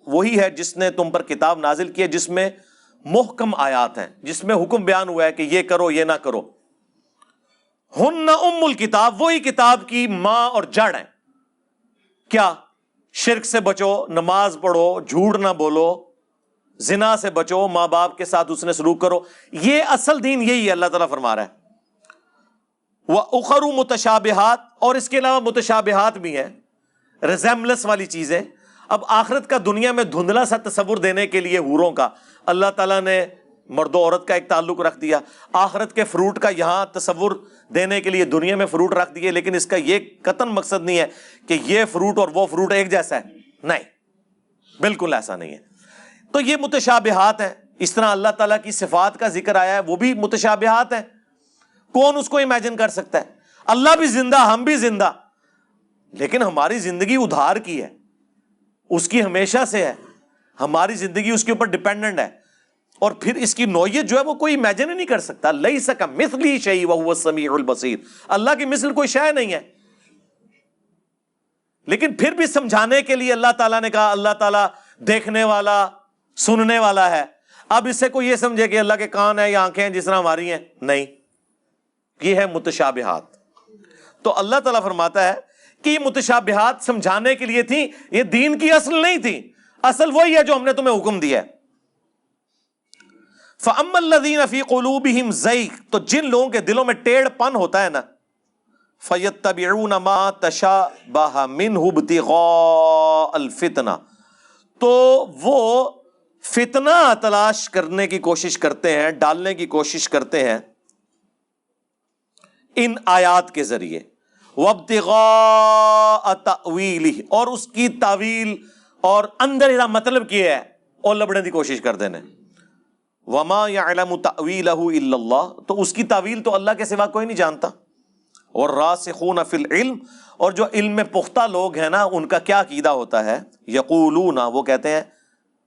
وہی ہے جس نے تم پر کتاب نازل کی ہے جس میں محکم آیات ہیں، جس میں حکم بیان ہوا ہے کہ یہ کرو یہ نہ کرو. ہن ام الکتاب، وہی کتاب کی ماں اور جڑ ہیں. کیا؟ شرک سے بچو، نماز پڑھو، جھوٹ نہ بولو، زنا سے بچو، ماں باپ کے ساتھ اس نے سلوک کرو. یہ اصل دین یہی ہے، اللہ تعالیٰ فرما رہا ہے. وَأُخَرُ مُتَشَابِهَاتٌ، اور اس کے علاوہ متشابہات بھی ہیں، ریزیمبلنس والی چیزیں. اب آخرت کا دنیا میں دھندلا سا تصور دینے کے لیے حوروں کا اللہ تعالیٰ نے مرد و عورت کا ایک تعلق رکھ دیا. آخرت کے فروٹ کا یہاں تصور دینے کے لیے دنیا میں فروٹ رکھ دیے، لیکن اس کا یہ قطعاً مقصد نہیں ہے کہ یہ فروٹ اور وہ فروٹ ایک جیسا ہے. نہیں، بالکل ایسا نہیں ہے. تو یہ متشابہات ہیں. اس طرح اللہ تعالیٰ کی صفات کا ذکر آیا ہے، وہ بھی متشابہات ہیں. کون اس کو امیجن کر سکتا ہے؟ اللہ بھی زندہ، ہم بھی زندہ، لیکن ہماری زندگی ادھار کی ہے، اس کی ہمیشہ سے ہے، ہماری زندگی اس کے اوپر ڈیپینڈنٹ ہے، اور پھر اس کی نوعیت جو ہے وہ کوئی امیجن ہی نہیں کر سکتا۔ لیس کمثلہ شیء وہو السمیع البصیر، اللہ کی مثل کوئی شے نہیں ہے۔ لیکن پھر بھی سمجھانے کے لیے اللہ تعالیٰ نے کہا اللہ تعالیٰ دیکھنے والا، سننے والا ہے۔ اب اس سے کوئی یہ سمجھے کہ اللہ کے کان ہیں یا آنکھیں ہیں جس طرح ہماری ہیں، نہیں، یہ ہے متشابہات۔ تو اللہ تعالیٰ فرماتا ہے کہ یہ متشابہات سمجھانے کے لیے تھیں، یہ دین کی اصل نہیں تھی، اصل وہی ہے جو ہم نے تمہیں حکم دیا ہے۔ فَأَمَّا الَّذِينَ فِي قُلُوبِهِمْ زَيْغٌ، تو جن لوگوں کے دلوں میں ٹیڑھ پن ہوتا ہے نا، فَيَتَّبِعُونَ مَا تَشَابَهَ مِنْهُ ابْتِغَاءَ الْفِتْنَةِ، تو وہ فتنہ تلاش کرنے کی کوشش کرتے ہیں، ڈالنے کی کوشش کرتے ہیں ان آیات کے ذریعے، وَابْتِغَاءَ تَأْوِيلِهِ، اور اس کی تعویل اور اندر ہی مطلب کیا ہے اور لبڑنے کی کوشش کر دینے۔ وَمَا يَعْلَمُ تَأْوِيلَهُ إِلَّا اللَّهُ، تو اس کی تعویل تو اللہ کے سوا کوئی نہیں جانتا۔ وَالرَّاسِخُونَ فِي الْعِلْمِ، اور جو علم میں پختہ لوگ ہیں نا، ان کا کیا عقیدہ ہوتا ہے؟ یقولون، وہ کہتے ہیں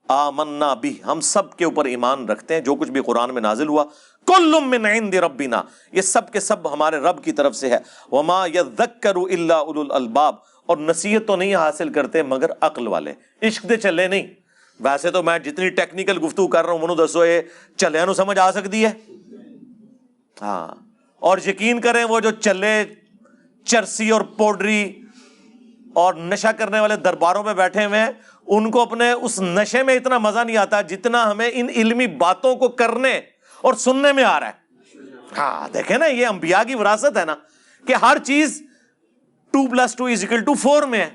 آمنا بہ، ہم سب کے اوپر ایمان رکھتے ہیں، جو کچھ بھی قرآن میں نازل ہوا، کل من عند ربنا، یہ سب کے سب ہمارے رب کی طرف سے ہے۔ وما یذکر الا اولو الالباب، اور نصیحت تو نہیں حاصل کرتے مگر عقل والے، عشق دے چلے نہیں۔ ویسے تو میں جتنی ٹیکنیکل گفتگو کر رہا ہوں، منو دسو یہ چلے نو سمجھ آ سکتی ہے؟ ہاں، اور یقین کریں وہ جو چلے چرسی اور پوڈری اور نشہ کرنے والے درباروں پہ بیٹھے ہوئے ہیں، ان کو اپنے اس نشے میں اتنا مزہ نہیں آتا جتنا ہمیں ان علمی باتوں کو کرنے اور سننے میں آ رہا ہے۔ ہاں دیکھیں نا، یہ انبیاء کی وراثت ہے نا، کہ ہر چیز 2+2=4 میں ہے،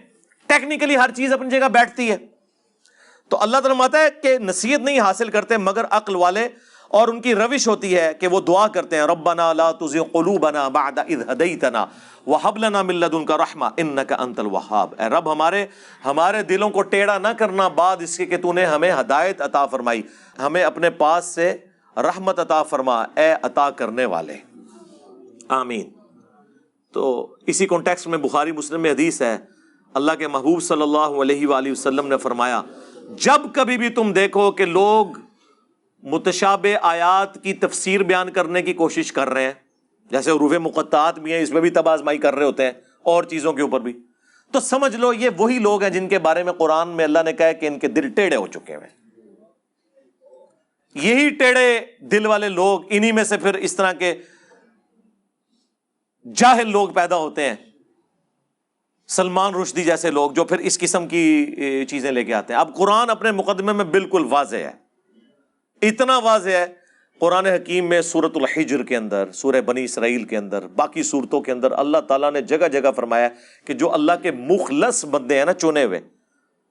ٹیکنیکلی ہر چیز اپنی جگہ بیٹھتی ہے۔ تو اللہ تعالیٰ فرماتا ہے کہ نصیحت نہیں حاصل کرتے مگر عقل والے، اور ان کی روش ہوتی ہے کہ وہ دعا کرتے ہیں ربنا لا تزغ قلوبنا بعد اذ ہدیتنا وہب لنا من لدنک رحمہ انک انت الوہاب، اے رب ہمارے دلوں کو ٹیڑھا نہ کرنا بعد اس کے کہ تو نے ہمیں ہدایت عطا فرمائی، ہمیں اپنے پاس سے رحمت عطا فرما اے عطا کرنے والے، آمین۔ تو اسی کانٹیکسٹ میں بخاری مسلم میں حدیث ہے، اللہ کے محبوب صلی اللہ علیہ وآلہ وسلم نے فرمایا جب کبھی بھی تم دیکھو کہ لوگ متشابہ آیات کی تفسیر بیان کرنے کی کوشش کر رہے ہیں، جیسے حروف مقطعات بھی ہیں، اس میں بھی تب آزمائی کر رہے ہوتے ہیں اور چیزوں کے اوپر بھی، تو سمجھ لو یہ وہی لوگ ہیں جن کے بارے میں قرآن میں اللہ نے کہا ہے کہ ان کے دل ٹیڑھے ہو چکے ہیں۔ یہی ٹیڑھے دل والے لوگ، انہی میں سے پھر اس طرح کے جاہل لوگ پیدا ہوتے ہیں، سلمان رشدی جیسے لوگ جو پھر اس قسم کی چیزیں لے کے آتے ہیں۔ اب قرآن اپنے مقدمے میں بالکل واضح ہے، اتنا واضح ہے، قرآن حکیم میں سورۃ الحجر کے اندر، سورہ بنی اسرائیل کے اندر، باقی صورتوں کے اندر اللہ تعالیٰ نے جگہ جگہ فرمایا کہ جو اللہ کے مخلص بندے ہیں نا، چنے ہوئے،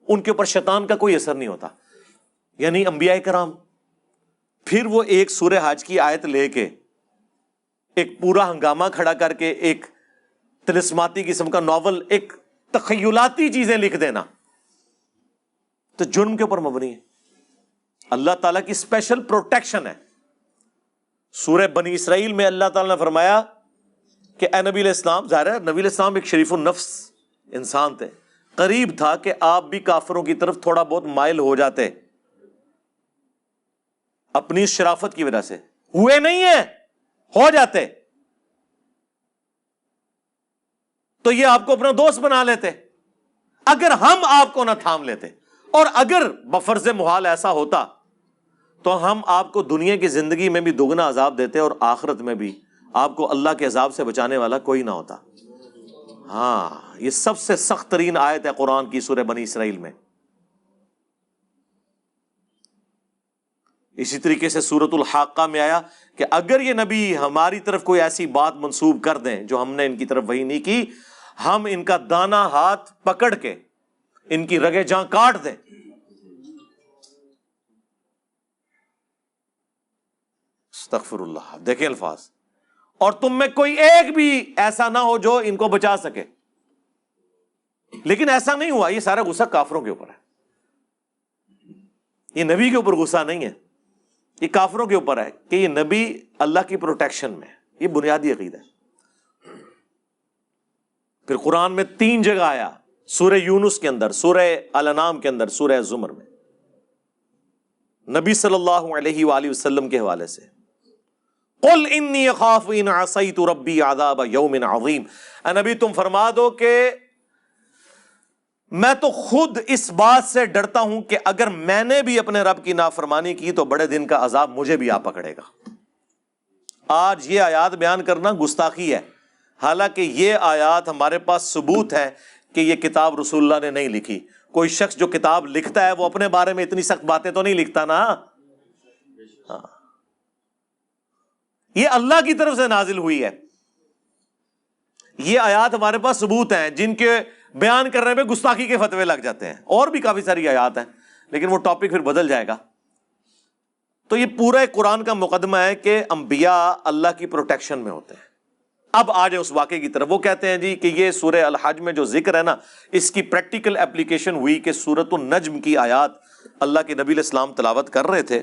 ان کے اوپر شیطان کا کوئی اثر نہیں ہوتا، یعنی انبیاء کرام۔ پھر وہ ایک سورہ حج کی آیت لے کے ایک پورا ہنگامہ کھڑا کر کے ایک طلسماتی قسم کا ناول، ایک تخیلاتی چیزیں لکھ دینا، تو جرم کے اوپر مبنی ہے۔ اللہ تعالیٰ کی اسپیشل پروٹیکشن ہے۔ سورہ بنی اسرائیل میں اللہ تعالیٰ نے فرمایا کہ اے نبی علیہ السلام، ظاہر ہے نبی علیہ السلام ایک شریف النفس انسان تھے، قریب تھا کہ آپ بھی کافروں کی طرف تھوڑا بہت مائل ہو جاتے، اپنی شرافت کی وجہ سے، ہوئے نہیں ہیں، ہو جاتے تو یہ آپ کو اپنا دوست بنا لیتے اگر ہم آپ کو نہ تھام لیتے، اور اگر بفرض محال ایسا ہوتا تو ہم آپ کو دنیا کی زندگی میں بھی دگنا عذاب دیتے اور آخرت میں بھی آپ کو اللہ کے عذاب سے بچانے والا کوئی نہ ہوتا۔ ہاں، یہ سب سے سخت ترین آیت ہے قرآن کی سورہ بنی اسرائیل میں۔ اسی طریقے سے سورۃ الحاقہ میں آیا کہ اگر یہ نبی ہماری طرف کوئی ایسی بات منسوب کر دیں جو ہم نے ان کی طرف وحی نہیں کی، ہم ان کا دانا ہاتھ پکڑ کے ان کی رگیں جاں کاٹ دیں۔ استغفر اللہ، دیکھیں الفاظ، اور تم میں کوئی ایک بھی ایسا نہ ہو جو ان کو بچا سکے۔ لیکن ایسا نہیں ہوا، یہ سارا غصہ کافروں کے اوپر ہے، یہ نبی کے اوپر غصہ نہیں ہے، یہ کافروں کے اوپر ہے کہ یہ نبی اللہ کی پروٹیکشن میں، یہ بنیادی عقیدہ ہے. پھر قرآن میں 3 جگہ آیا، سورہ یونس کے اندر، سورہ الانعام کے اندر، سورہ زمر میں، نبی صلی اللہ علیہ وآلہ وسلم کے حوالے سے، قل انی اخاف ان عصیت ربی عذاب یوم عظیم. اے نبی تم فرما دو کہ میں تو خود اس بات سے ڈرتا ہوں کہ اگر میں نے بھی اپنے رب کی نافرمانی کی تو بڑے دن کا عذاب مجھے بھی آ پکڑے گا. آج یہ آیات بیان کرنا گستاخی ہے، حالانکہ یہ آیات ہمارے پاس ثبوت ہے کہ یہ کتاب رسول اللہ نے نہیں لکھی. کوئی شخص جو کتاب لکھتا ہے وہ اپنے بارے میں اتنی سخت باتیں تو نہیں لکھتا نا. ہاں، یہ اللہ کی طرف سے نازل ہوئی ہے. یہ آیات ہمارے پاس ثبوت ہیں جن کے بیان کرنے میں گستاخی کے فتوے لگ جاتے ہیں. اور بھی کافی ساری آیات ہیں لیکن وہ ٹاپک پھر بدل جائے گا. تو یہ پورا قرآن کا مقدمہ ہے کہ انبیاء اللہ کی پروٹیکشن میں ہوتے ہیں. اب آ جائے اس واقعے کی طرف. وہ کہتے ہیں جی کہ یہ سورہ الحج میں جو ذکر ہے نا، اس کی پریکٹیکل اپلیکیشن ہوئی کہ سورۃ النجم کی آیات اللہ کے نبی علیہ السلام تلاوت کر رہے تھے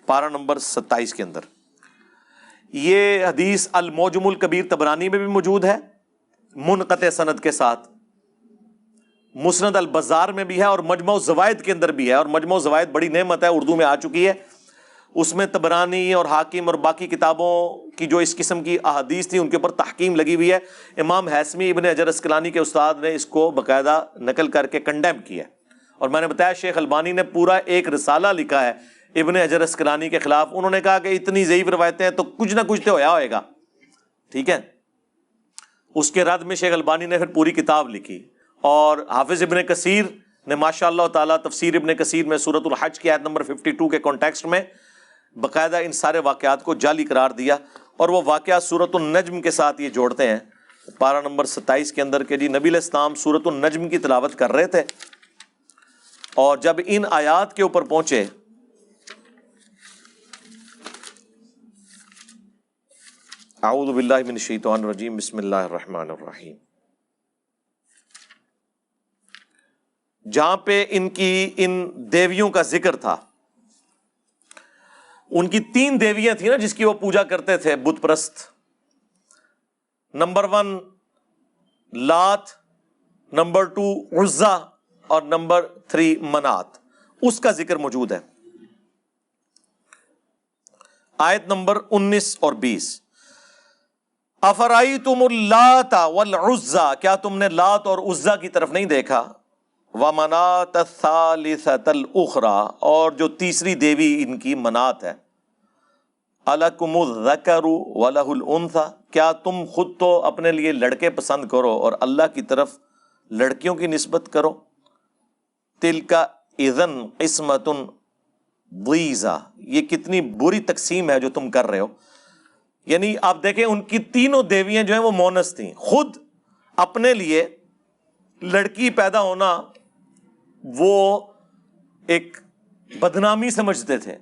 پارہ نمبر 27 کے اندر. یہ حدیث المعجم الکبیر طبرانی میں بھی موجود ہے منقطع سند کے ساتھ، مسند البزار میں بھی ہے اور مجمع الزوائد کے اندر بھی ہے. اور مجمع الزوائد بڑی نعمت ہے، اردو میں آ چکی ہے. اس میں طبرانی اور حاکم اور باقی کتابوں کی جو اس قسم کی احادیث تھی ان کے اوپر تحقیم لگی ہوئی ہے. امام ہیثمی ابن حجر اسقلانی کے استاد نے اس کو باقاعدہ نقل کر کے کنڈیم کیا ہے. اور میں نے بتایا شیخ البانی نے پورا ایک رسالہ لکھا ہے ابن حجر اسقلانی کے خلاف. انہوں نے کہا کہ اتنی ضعیف روایتیں ہیں تو کچھ نہ کچھ تو ہویا ہوئے گا. ٹھیک ہے، اس کے رد میں شیخ البانی نے پھر پوری کتاب لکھی. اور حافظ ابن کثیر نے ماشاء اللہ تعالیٰ تفسیر ابن کثیر میں سورۃ الحج کی آیت نمبر 52 کے کانٹیکسٹ میں باقاعدہ ان سارے واقعات کو جعلی قرار دیا. اور وہ واقعات سورۃ النجم کے ساتھ یہ جوڑتے ہیں پارہ نمبر 27 کے اندر کہ جی نبی علیہ السلام سورۃ النجم کی تلاوت کر رہے تھے اور جب ان آیات کے اوپر پہنچے اعوذ باللہ من الشیطان الرجیم بسم اللہ الرحمن الرحیم، جہاں پہ ان دیویوں کا ذکر تھا. ان کی 3 دیویاں تھیں نا جس کی وہ پوجا کرتے تھے بت پرست. نمبر 1 لات، نمبر 2 عزا اور نمبر 3 منات. اس کا ذکر موجود ہے آیت نمبر 19 اور 20. افرائیتم اللات والعزا، کیا تم نے لات اور عزا کی طرف نہیں دیکھا؟ ومنات الثالثۃ الاخری، اور جو تیسری دیوی ان کی منات ہے. الکم الذکر ولہ الانثی، کیا تم خود تو اپنے لیے لڑکے پسند کرو اور اللہ کی طرف لڑکیوں کی نسبت کرو؟ تلک اذن قسمۃ ضیزہ، یہ کتنی بری تقسیم ہے جو تم کر رہے ہو. یعنی آپ دیکھیں ان کی تینوں دیویاں جو ہیں وہ مونس تھیں. خود اپنے لیے لڑکی پیدا ہونا وہ ایک بدنامی سمجھتے تھے،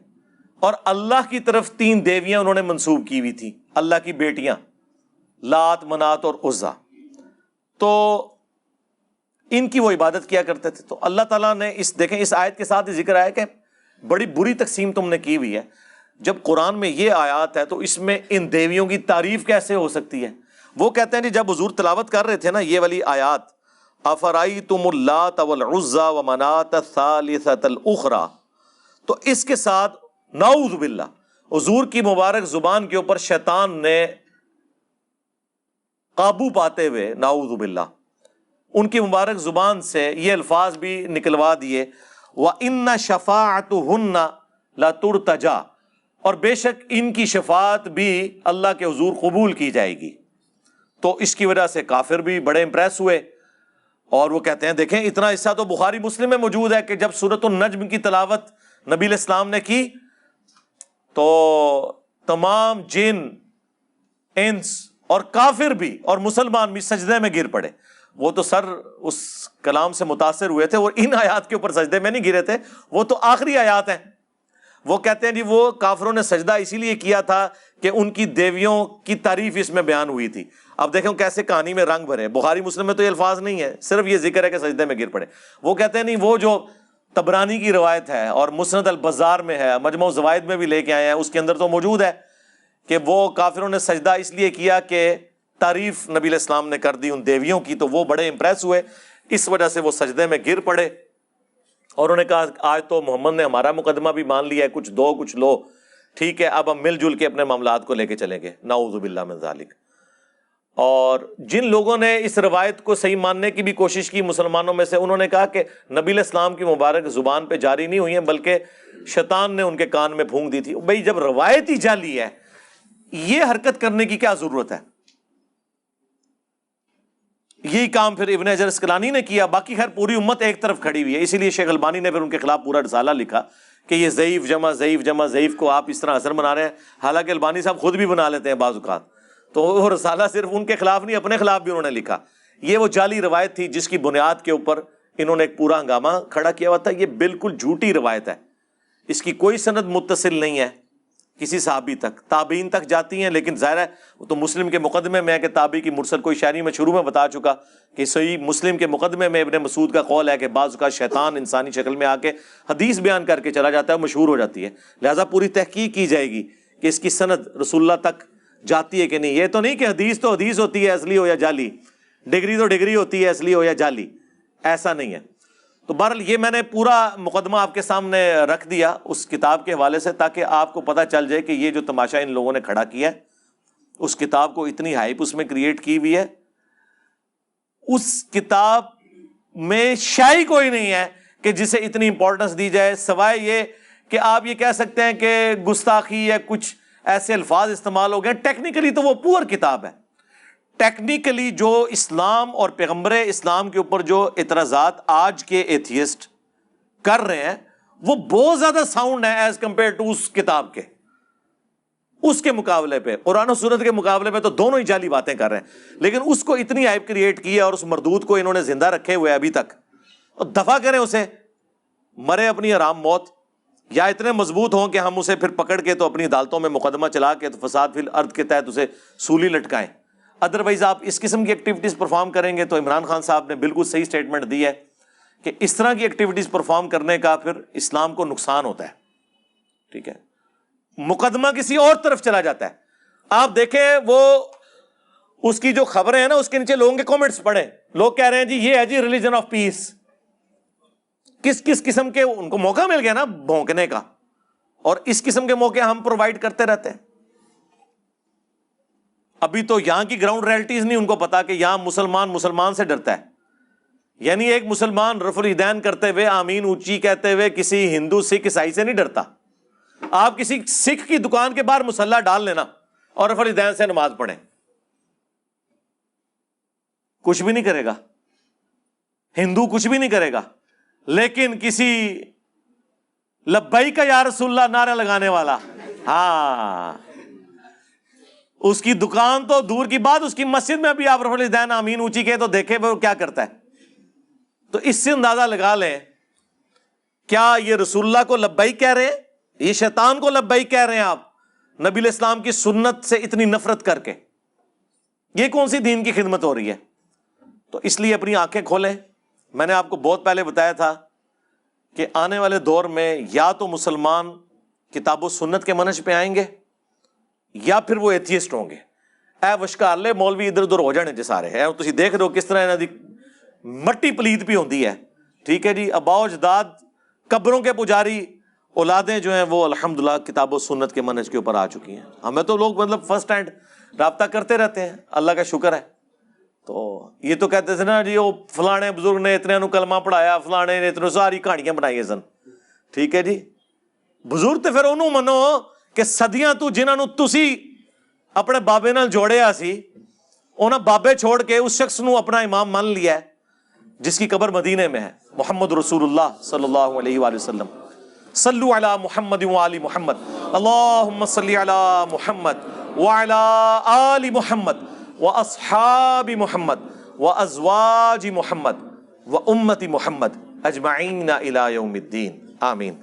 اور اللہ کی طرف 3 دیویاں انہوں نے منسوب کی ہوئی تھی، اللہ کی بیٹیاں لات، منات اور عزا. تو ان کی وہ عبادت کیا کرتے تھے. تو اللہ تعالیٰ نے دیکھیں اس آیت کے ساتھ ہی ذکر آیا کہ بڑی بری تقسیم تم نے کی ہوئی ہے. جب قرآن میں یہ آیات ہے تو اس میں ان دیویوں کی تعریف کیسے ہو سکتی ہے؟ وہ کہتے ہیں جی جب حضور تلاوت کر رہے تھے نا یہ والی آیات، افرائیتم اللات والعزا ومنات الثالثۃ الاخری، تو اس کے ساتھ نعوذ باللہ حضور کی مبارک زبان کے اوپر شیطان نے قابو پاتے ہوئے نعوذ باللہ ان کی مبارک زبان سے یہ الفاظ بھی نکلوا دیے، وَإِنَّ شَفَاعَتُهُنَّ لَتُرْتَجَا، اور بے شک ان کی شفاعت بھی اللہ کے حضور قبول کی جائے گی. تو اس کی وجہ سے کافر بھی بڑے امپریس ہوئے اور وہ کہتے ہیں دیکھیں اتنا حصہ تو بخاری مسلم میں موجود ہے کہ جب سورۃ النجم کی تلاوت نبی علیہ السلام نے کی تو تمام جن، انس اور کافر بھی اور مسلمان بھی سجدے میں گر پڑے. وہ تو سر اس کلام سے متاثر ہوئے تھے، وہ ان آیات کے اوپر سجدے میں نہیں گرے تھے، وہ تو آخری آیات ہیں. وہ کہتے ہیں جی وہ کافروں نے سجدہ اسی لیے کیا تھا کہ ان کی دیویوں کی تعریف اس میں بیان ہوئی تھی. اب دیکھیں کیسے کہانی میں رنگ بھرے. بخاری مسلم میں تو یہ الفاظ نہیں ہے، صرف یہ ذکر ہے کہ سجدے میں گر پڑے. وہ کہتے ہیں نہیں، وہ جو طبرانی کی روایت ہے اور مسند البزار میں ہے، مجمع الزوائد میں بھی لے کے آئے ہیں، اس کے اندر تو موجود ہے کہ وہ کافروں نے سجدہ اس لیے کیا کہ تعریف نبی علیہ السلام نے کر دی ان دیویوں کی، تو وہ بڑے امپریس ہوئے، اس وجہ سے وہ سجدے میں گر پڑے اور انہوں نے کہا آج تو محمد نے ہمارا مقدمہ بھی مان لیا ہے، کچھ دو کچھ لو، ٹھیک ہے اب ہم مل جل کے اپنے معاملات کو لے کے چلیں گے، نعوذ باللہ من ذالک۔ اور جن لوگوں نے اس روایت کو صحیح ماننے کی بھی کوشش کی مسلمانوں میں سے، انہوں نے کہا کہ نبی علیہ السلام کی مبارک زبان پہ جاری نہیں ہوئی ہیں بلکہ شیطان نے ان کے کان میں پھونک دی تھی۔ بھئی جب روایت ہی جعلی ہے، یہ حرکت کرنے کی کیا ضرورت ہے؟ یہی کام پھر ابن حجر اسقلانی نے کیا، باقی خیر پوری امت ایک طرف کھڑی ہوئی ہے، اسی لیے شیخ البانی نے پھر ان کے خلاف پورا رسالہ لکھا کہ یہ ضعیف جمع ضعیف جمع ضعیف کو آپ اس طرح اثر بنا رہے ہیں، حالانکہ البانی صاحب خود بھی بنا لیتے ہیں بعض اوقات، تو وہ رسالہ صرف ان کے خلاف نہیں اپنے خلاف بھی انہوں نے لکھا۔ یہ وہ جعلی روایت تھی جس کی بنیاد کے اوپر انہوں نے ایک پورا ہنگامہ کھڑا کیا ہوا تھا۔ یہ بالکل جھوٹی روایت ہے، اس کی کوئی سند متصل نہیں ہے کسی صحابی تک، تابعین تک جاتی ہیں، لیکن ظاہر ہے وہ تو مسلم کے مقدمے میں ہے کہ تابعی کی مرسل کوئی شاعری میں شروع میں بتا چکا کہ صحیح مسلم کے مقدمے میں ابن مسعود کا قول ہے کہ بعض اوقات شیطان انسانی شکل میں آ کے حدیث بیان کر کے چلا جاتا ہے، مشہور ہو جاتی ہے، لہٰذا پوری تحقیق کی جائے گی کہ اس کی سند رسول اللہ تک جاتی ہے کہ نہیں۔ یہ تو نہیں کہ حدیث تو حدیث ہوتی ہے اصلی ہو یا جعلی، ڈگری تو ڈگری ہوتی ہے اصلی ہو یا جعلی، ایسا نہیں ہے۔ تو بہرحال یہ میں نے پورا مقدمہ آپ کے سامنے رکھ دیا اس کتاب کے حوالے سے، تاکہ آپ کو پتہ چل جائے کہ یہ جو تماشا ان لوگوں نے کھڑا کیا ہے، اس کتاب کو اتنی ہائپ اس میں کریٹ کی ہوئی ہے، اس کتاب میں شے کوئی نہیں ہے کہ جسے اتنی امپورٹنس دی جائے، سوائے یہ کہ آپ یہ کہہ سکتے ہیں کہ گستاخی یا کچھ ایسے الفاظ استعمال ہو گئے۔ ٹیکنیکلی تو وہ پور کتاب ہے، ٹیکنیکلی جو اسلام اور پیغمبر اسلام کے اوپر جو اعتراضات آج کے ایتھیسٹ کر رہے ہیں وہ بہت زیادہ ساؤنڈ ہے ایز کمپیئر ٹو اس کتاب کے، اس کے مقابلے پہ، قرآن و سنت کے مقابلے پہ تو دونوں ہی جعلی باتیں کر رہے ہیں، لیکن اس کو اتنی ہائپ کریٹ کی ہے اور اس مردود کو انہوں نے زندہ رکھے ہوئے ابھی تک، اور دفع کریں اسے، مرے اپنی آرام موت، یا اتنے مضبوط ہوں کہ ہم اسے پھر پکڑ کے تو اپنی عدالتوں میں مقدمہ چلا کے تو فساد فی الارض کے تحت اسے سولی لٹکائیں۔ ادروائز آپ اس قسم کی ایکٹیویٹیز پرفارم کریں گے تو عمران خان صاحب نے بالکل صحیح سٹیٹمنٹ دی ہے کہ اس طرح کی ایکٹیویٹیز پرفارم کرنے کا پھر اسلام کو نقصان ہوتا ہے، ٹھیک ہے، مقدمہ کسی اور طرف چلا جاتا ہے۔ آپ دیکھیں وہ اس کی جو خبریں ہیں نا، اس کے نیچے لوگوں کے کامنٹس پڑھیں، لوگ کہہ رہے ہیں جی یہ ہے جی ریلیجن آف پیس، کس کس قسم کے ان کو موقع مل گیا نا بھونکنے کا، اور اس قسم کے موقع ہم پرووائڈ کرتے رہتے ہیں۔ ابھی تو یہاں کی گراؤنڈ ریئلٹیز نہیں ان کو پتا کہ یہاں مسلمان سے ڈرتا ہے، یعنی ایک مسلمان رفع الیدین کرتے ہوئے آمین اونچی کہتے ہوئے کسی ہندو سکھ عیسائی سے نہیں ڈرتا۔ آپ کسی سکھ کی دکان کے باہر مصلی ڈال لینا اور رفع الیدین سے نماز پڑھیں، کچھ بھی نہیں کرے گا، ہندو کچھ بھی نہیں کرے گا، لیکن کسی لبیک یا رسول اللہ نعرہ لگانے والا، ہاں اس کی دکان تو دور کی بات، اس کی مسجد میں بھی آپ رفع الیدین آمین اونچی کہے تو دیکھیں وہ کیا کرتا ہے۔ تو اس سے اندازہ لگا لیں کیا یہ رسول اللہ کو لبیک کہہ رہے ہیں، یہ شیطان کو لبیک کہہ رہے ہیں آپ نبی علیہ السلام کی سنت سے اتنی نفرت کر کے؟ یہ کون سی دین کی خدمت ہو رہی ہے؟ تو اس لیے اپنی آنکھیں کھولیں۔ میں نے آپ کو بہت پہلے بتایا تھا کہ آنے والے دور میں یا تو مسلمان کتاب و سنت کے منہج پہ آئیں گے یا پھر وہ ایتھیسٹ ہوں گے۔ اے وشکارلے مولوی ادھر ادھر ہو جانے جے سارے ہے، تسی دیکھ رہے ہو کس طرح انہاں دی مٹی پلیت بھی ہوندی ہے، ٹھیک ہے جی، آباء و اجداد قبروں کے پجاری، اولادیں جو ہیں وہ الحمدللہ کتاب و سنت کے منہج کے اوپر آ چکی ہیں۔ ہمیں تو لوگ مطلب فرسٹ ہینڈ رابطہ کرتے رہتے ہیں، اللہ کا شکر ہے۔ تو یہ تو کہتے تھے نا جی وہ فلانے بزرگ نے اتنے نو کلمہ پڑھایا، فلانے نے اتنے، ساری کہانیاں بنائی سن، ٹھیک ہے جی۔ بزرگ تے پھر انہوں منو کہ صدیاں تو جنہاں نو تسی اپنے بابے نال جوڑیا سی، انہاں بابے چھوڑ کے اس شخص نو اپنا امام مان لیا ہے جس کی قبر مدینے میں ہے، محمد رسول اللہ صلی اللہ علیہ وآلہ وسلم۔ صلو علی محمد وآل محمد، اللہم صلی علی محمد وعلی آل محمد واصحاب محمد وازواج محمد وامت محمد اجمعین الی یوم الدین، آمین۔